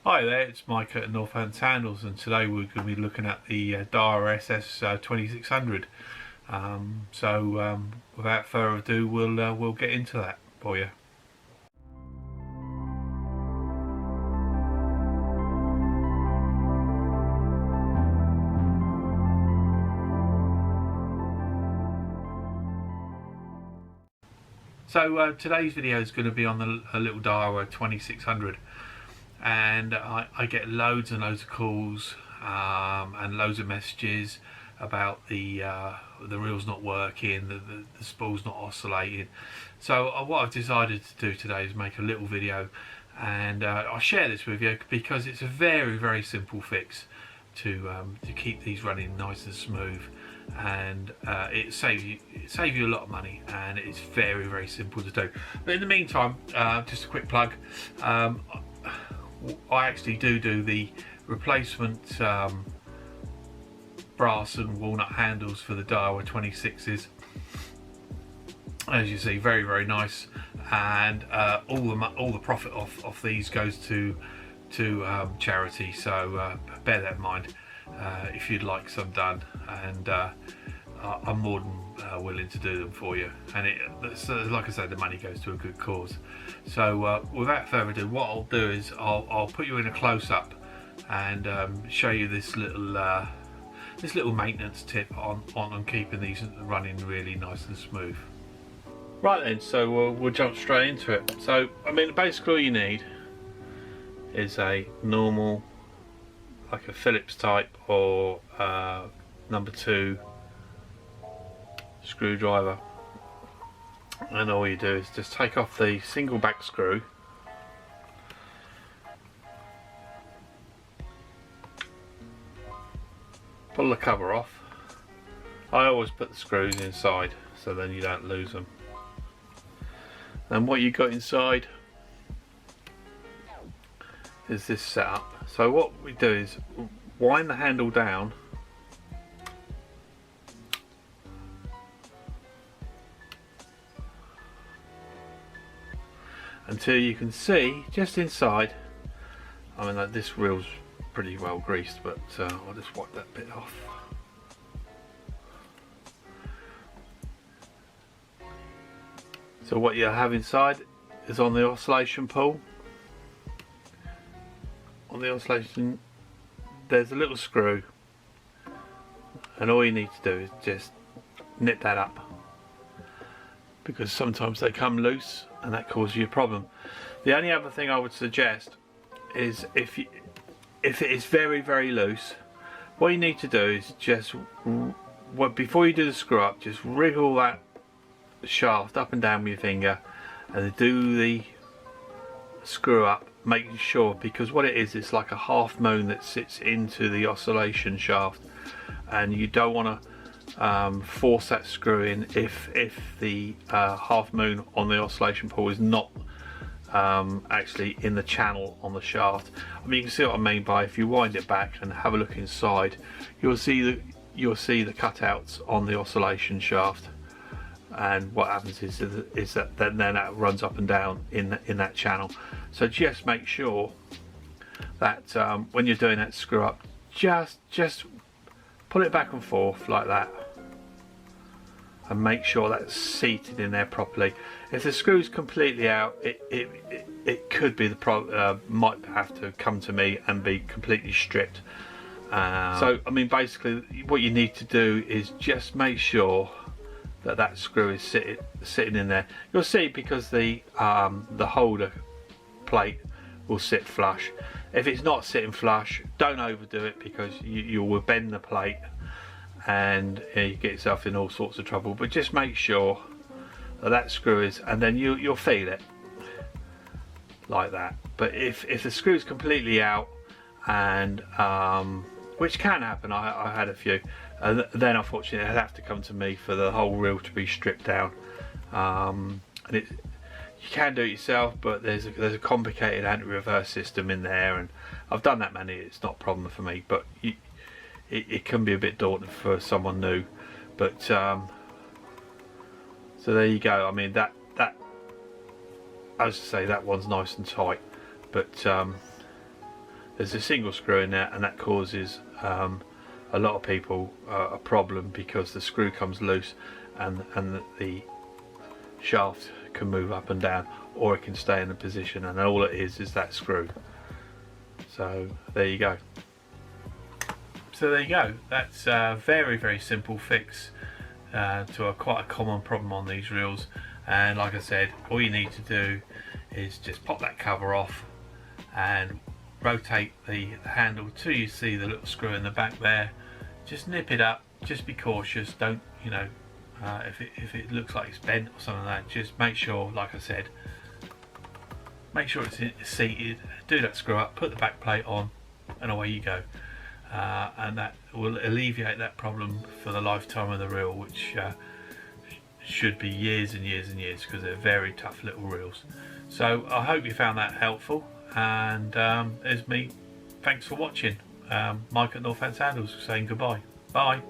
Hi there, it's Mike at Northern Sandals, and today we're going to be looking at the Daiwa SS2600. Without further ado, we'll get into that for you. So today's video is going to be on the little Daiwa 2600. And I get loads and loads of calls and loads of messages about the reel's not working, the spool's not oscillating. So what I've decided to do today is make a little video, and I'll share this with you because it's a very simple fix to keep these running nice and smooth, and it saves you a lot of money, and it's very simple to do. But in the meantime, just a quick plug. I actually do the replacement brass and walnut handles for the Daiwa 26s. As you see, very nice, and all the profit off these goes to charity. So bear that in mind if you'd like some done, and I'm more than willing to do them for you. And like I said, the money goes to a good cause. So without further ado, what I'll do is I'll put you in a close-up and show you this little maintenance tip on keeping these running really nice and smooth. Right then, so we'll jump straight into it. So I mean, basically all you need is a normal, like a Phillips type or number 2 screwdriver, and all you do is just take off the single back screw, pull the cover off. I always put the screws inside so then you don't lose them. And what you got inside is this setup. So what we do is wind the handle down until you can see just inside. I mean, like, this reel's pretty well greased, but I'll just wipe that bit off. So what you have inside is on the oscillation pole. On the oscillation, there's a little screw, and all you need to do is just nip that up, because sometimes they come loose and that causes you a problem. The only other thing I would suggest is if it is very loose, what you need to do is just, before you do the screw up, just wriggle that shaft up and down with your finger and do the screw up, making sure, because what it is, it's like a half moon that sits into the oscillation shaft, and you don't want to force that screw in if the half moon on the oscillation pole is not actually in the channel on the shaft. I mean, you can see what I mean by, if you wind it back and have a look inside, you'll see the cutouts on the oscillation shaft, and what happens is that then that runs up and down in that channel. So just make sure that when you're doing that screw up, just pull it back and forth like that, and make sure that's seated in there properly. If the screw's completely out, it could be the problem. Might have to come to me and be completely stripped. So I mean, basically what you need to do is just make sure that screw is sitting in there. You'll see, because the holder plate will sit flush. If it's not sitting flush, don't overdo it, because you will bend the plate and you get yourself in all sorts of trouble. But just make sure that screw is, and then you'll feel it like that. But if the screw's completely out, and which can happen, I had a few, then unfortunately it'd have to come to me for the whole reel to be stripped down. And you can do it yourself, but there's a complicated anti-reverse system in there, and I've done that many. It's not a problem for me, but it can be a bit daunting for someone new. But so there you go. I mean, that as I say, that one's nice and tight, but there's a single screw in there, and that causes a lot of people a problem, because the screw comes loose and the shaft can move up and down, or it can stay in a position, and all it is that screw. So there you go. So there you go. That's a very, very simple fix to quite a common problem on these reels. And like I said, all you need to do is just pop that cover off and rotate the handle till you see the little screw in the back there. Just nip it up, just be cautious, don't, you know, if it looks like it's bent or something like that, just make sure, like I said, make sure it's seated, do that screw up, put the back plate on, and away you go. And that will alleviate that problem for the lifetime of the reel, which should be years and years and years, because they're very tough little reels. So I hope you found that helpful, and there's me. Thanks for watching. Mike at Northland Sandals saying goodbye. Bye.